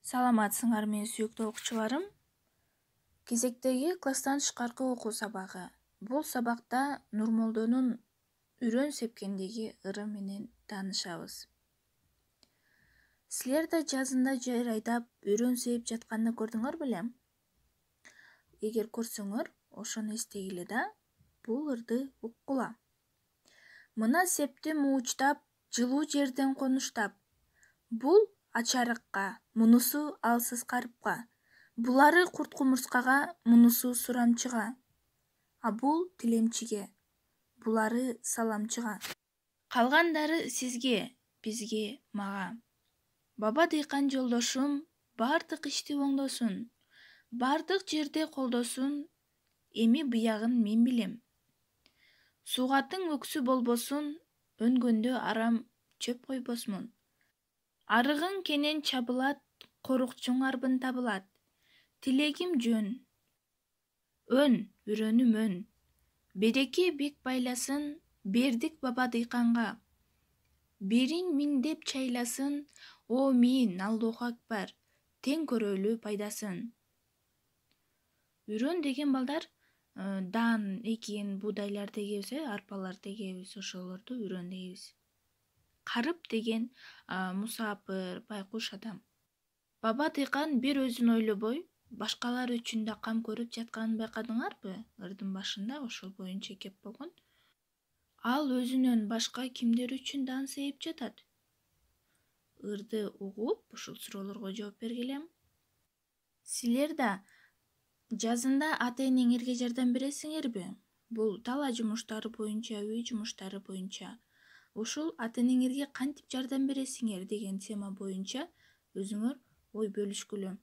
Саламатсыңар мен сүйүктүү окуучуларым. Кезектеги класстан тышкаркы окуу сабагы. Бул сабакта Нурмолдонун үрөн сепкендеги ыры менен таанышабыз. Силер да жазында жер айдап үрөн сээп жатканды көрдүңөр беле? Эгер көрсөңөр, ошону эстегиле да, бул ырды уккула. Мына септи муучтап, жылуу жерден конуштап. Бул ачарыкка, мунусу алсыз карыпка. Булары курт-кумурскага, мунусу сурамчыга. А бул тилемчиге, булары саламчыга. Калгандары сизге, бизге, мага. Баба дыйкан жолдошум бардык ишти оңдосун. Бардык жерде колдосун, эми быягын мен билем. Сугатың өксү болбосун, өнгөндө арам чөп койбосмун. Арыгың кенен чабылат, корукчуң арбын табылат. Тилегим жөн. Өн, үрөнүм өн. Береке бек байласын, бердик баба дыйканга. Берин миңдеп чайласын, о мин, Аллаху акбар, тең көрөлү пайдасын. Үрөн деген балдар дан, экен, будайлар дегебиз, арпалар дегебиз, ошолорду үрөн дегебиз. Карып деген мусапыр, байкуш адам. Баба дыйкан бир өзүн ойлобой, башкалар үчүн да кам көрүп жатканын байкадыңарбы? Ырдын башында ошол боюнча кеп болгон. Ал өзүнөн башка кимдер үчүн дан сээп жатат? Ырды угуп, ушул суроолорго жооп бергиле. Силер да жазында ата-энеңерге жардам бересиңерби? Бул тала жумуштары боюнча, үй жумуштары боюнча. Ушул ата-энеңерге кантип жардам бересиңер деген тема боюнча өзүңөр ой бөлүшкүлө.